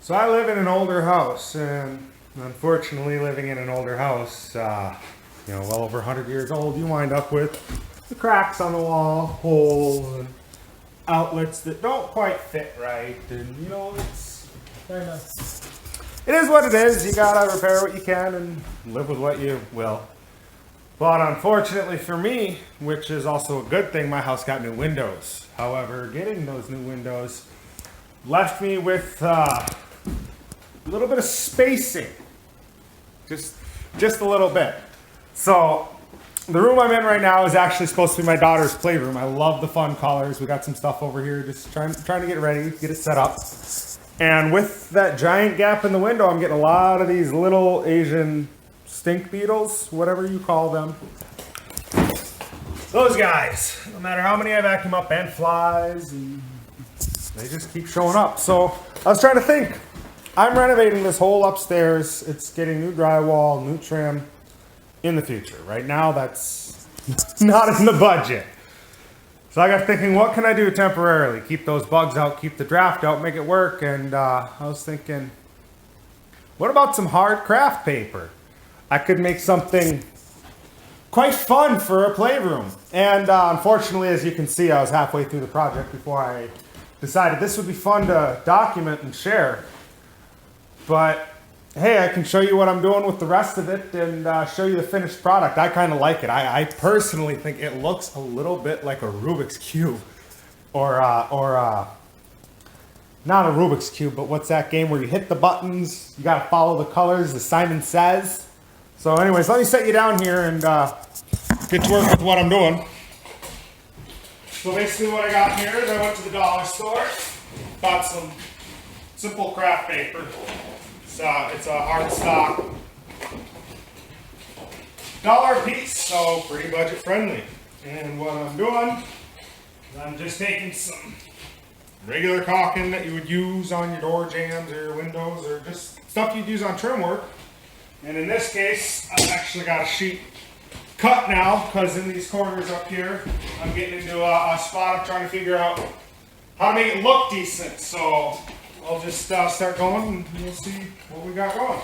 So I live in an older house, and unfortunately living in an older house, well over 100 years old, you wind up with the cracks on the wall, holes, and outlets that don't quite fit right, and it's kind of, it is what it is. You gotta repair what you can and live with what you will. But unfortunately for me, which is also a good thing, my house got new windows. However, getting those new windows left me with a little bit of spacing, just a little bit. So the room I'm in right now is actually supposed to be my daughter's playroom. I love the fun colors. We got some stuff over here, just trying to get ready, get it set up. And with that giant gap in the window, I'm getting a lot of these little Asian stink beetles, whatever you call them. Those guys, no matter how many I vacuum up, and flies, and they just keep showing up. So I was trying to think. I'm renovating this whole upstairs. It's getting new drywall, new trim in the future. Right now, that's not in the budget. So I got thinking, what can I do temporarily? Keep those bugs out, keep the draft out, make it work. And I was thinking, what about some hard craft paper? I could make something quite fun for a playroom. And unfortunately, as you can see, I was halfway through the project before I decided this would be fun to document and share. But hey, I can show you what I'm doing with the rest of it and show you the finished product. I kind of like it. I personally think it looks a little bit like a Rubik's Cube. Or not a Rubik's Cube, but what's that game where you hit the buttons, you got to follow the colors, as Simon Says. So anyways, let me set you down here and get to work with what I'm doing. So basically what I got here is I went to the dollar store, bought some simple craft paper. It's a hard stock, $1 a piece, so pretty budget friendly. And what I'm doing is I'm just taking some regular caulking that you would use on your door jambs or your windows or just stuff you'd use on trim work. And in this case, I've actually got a sheet cut now because in these corners up here, I'm getting into a spot of trying to figure out how to make it look decent. So I'll just start going and we'll see what we got going.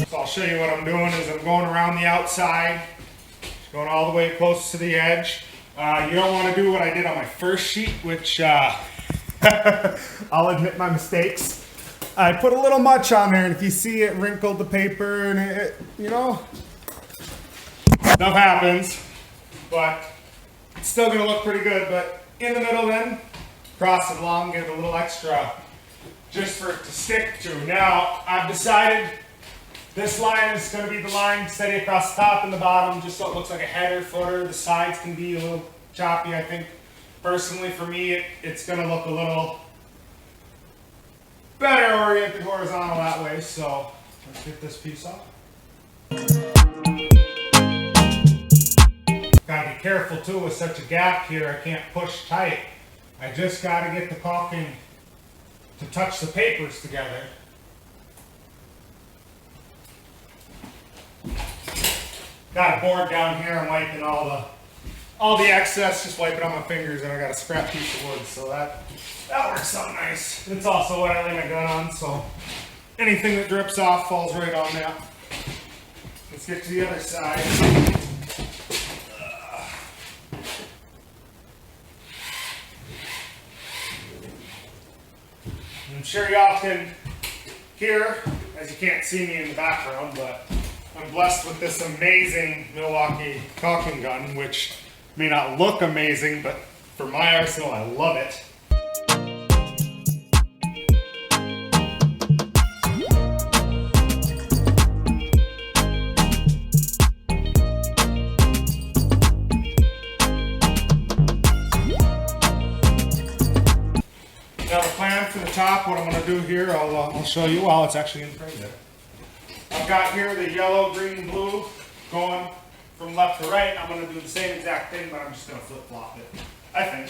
So I'll show you what I'm doing is I'm going around the outside, going all the way close to the edge. You don't want to do what I did on my first sheet, which I'll admit my mistakes. I put a little much on there, and if you see it wrinkled the paper and it stuff happens, but it's still going to look pretty good. But in the middle then, cross it along, give it a little extra just for it to stick to. Now, I've decided this line is going to be the line steady across the top and the bottom, just so it looks like a header, footer. The sides can be a little choppy, I think. Personally, for me, it's going to look a little better oriented horizontal that way. So let's get this piece off. Gotta be careful too with such a gap here. I can't push tight. I just gotta get the caulking to touch the papers together. Got a board down here. I'm wiping all the excess, just wipe it on my fingers, and I got a scrap piece of wood, so that works out nice. It's also what I lay my gun on, so anything that drips off falls right on that. Let's get to the other side. I'm sure y'all can hear, as you can't see me in the background, but I'm blessed with this amazing Milwaukee caulking gun, which may not look amazing, but for my arsenal, I love it. Now the plan for the top, what I'm going to do here, I'll show you while it's actually in frame there. I've got here the yellow, green, blue going from left to right. I'm going to do the same exact thing, but I'm just going to flip-flop it. I think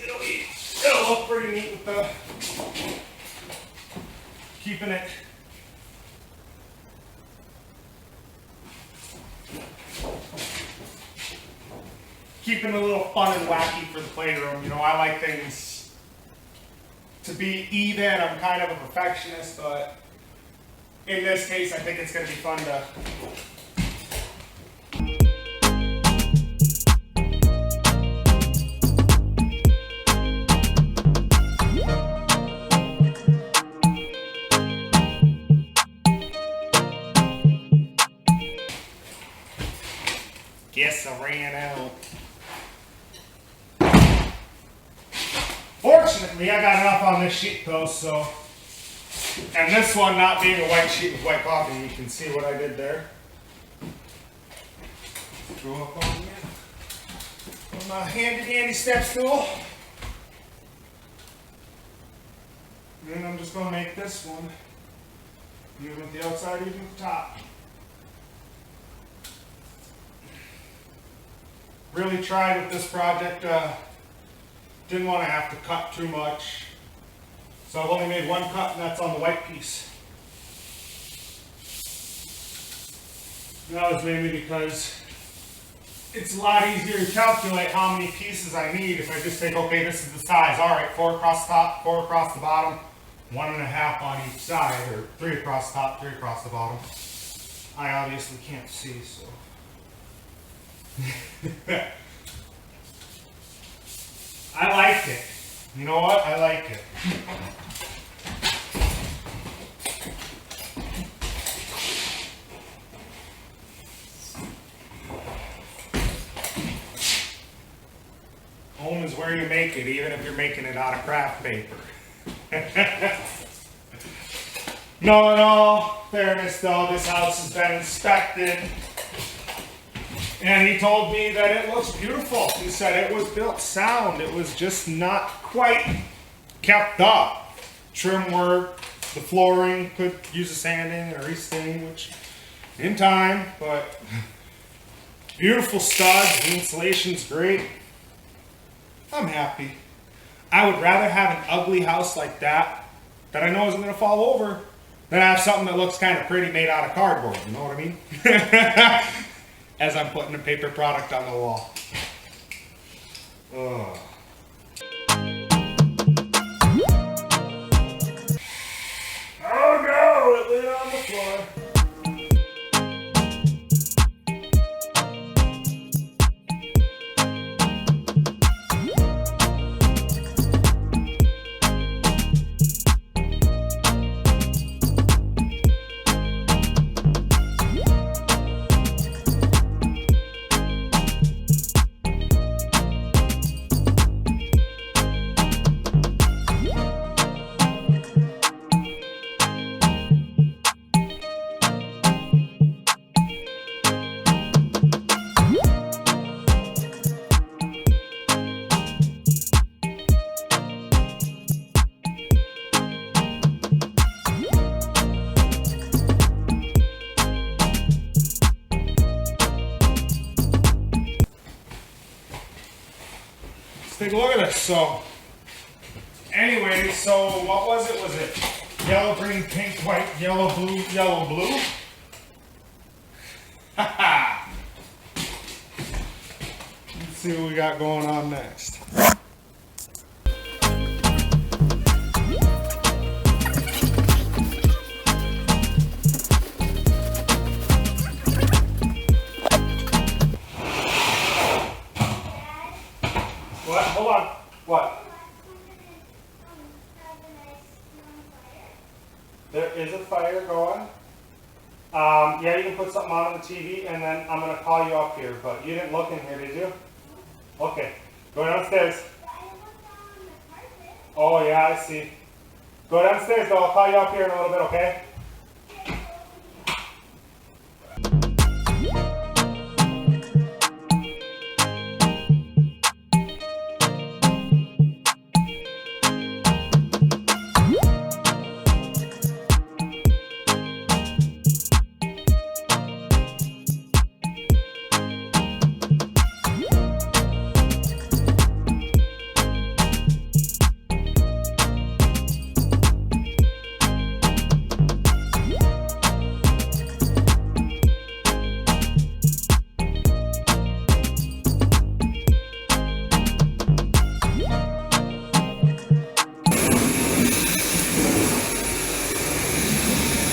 it'll look pretty neat with the keeping it keeping it a little fun and wacky for the playroom. You know, I like things to be even. I'm kind of a perfectionist, but in this case, I think it's going to be fun to guess I ran out. Fortunately, I got enough on this sheet though, so. And this one not being a white sheet with white coffee, you can see what I did there. Go up on my handy step stool. And then I'm just going to make this one even with the outside, even with the top. Really tried with this project, didn't want to have to cut too much. So I've only made one cut, and that's on the white piece. And that was mainly because it's a lot easier to calculate how many pieces I need if I just think, okay, this is the size. All right, 4 across the top, 4 across the bottom, 1.5 on each side, or 3 across the top, 3 across the bottom. I obviously can't see, so. I like it. You know what? I like it. Home is where you make it, even if you're making it out of craft paper. No, in all fairness though, this house has been inspected. And he told me that it looks beautiful. He said it was built sound. It was just not quite kept up. Trim work, the flooring could use a sanding or re-stain, which in time, but beautiful studs. The insulation's great. I'm happy. I would rather have an ugly house like that I know isn't going to fall over than have something that looks kind of pretty made out of cardboard. You know what I mean? As I'm putting a paper product on the wall. Ugh. Oh no, it lit on the floor. Take a look at this. So, anyway, so what was it? Was it yellow, green, pink, white, yellow, blue, yellow, blue? Let's see what we got going on next. Hold on. What? There is a fire going. Yeah, you can put something on the TV, and then I'm going to call you up here. But you didn't look in here, did you? Okay. Go downstairs. Oh, yeah, I see. Go downstairs, though. I'll call you up here in a little bit, okay?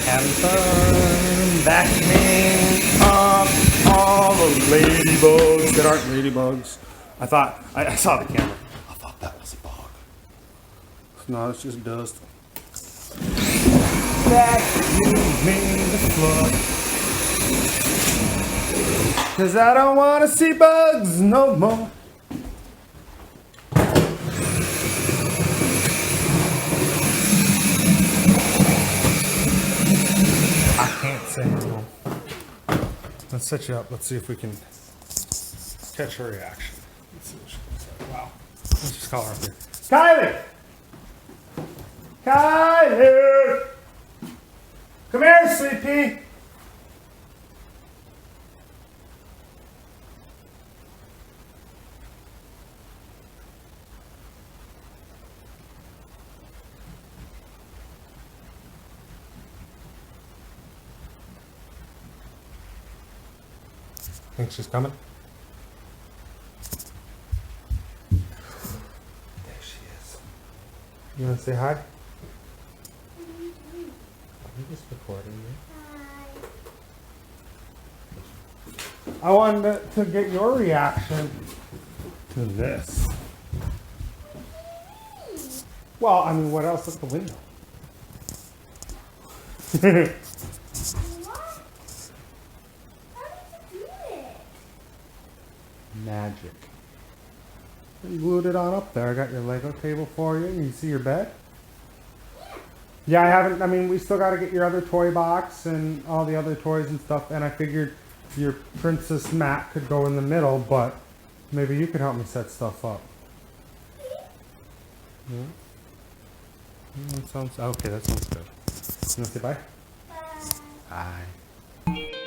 Having fun vacuuming up all the ladybugs that aren't ladybugs. I saw the camera. I thought that was a bug. No, it's just dust. Vacuuming the floor. 'Cause I don't want to see bugs no more. I can't say no. Let's set you up. Let's see if we can catch her reaction. Let's see what she looks like. Wow. Let's just call her up here. Kylie! Kylie! Come here, sweet pea. Think she's coming? There she is. You want to say hi? I'm just recording you. I wanted to get your reaction to this. Well, I mean, what else at the window? Magic. You glued it on up there. I got your Lego table for you. You see your bed? Yeah, I haven't. I mean, we still got to get your other toy box and all the other toys and stuff. And I figured your princess mat could go in the middle, but maybe you could help me set stuff up. Yeah. That sounds okay. That sounds good. You want to say bye? Bye. Bye.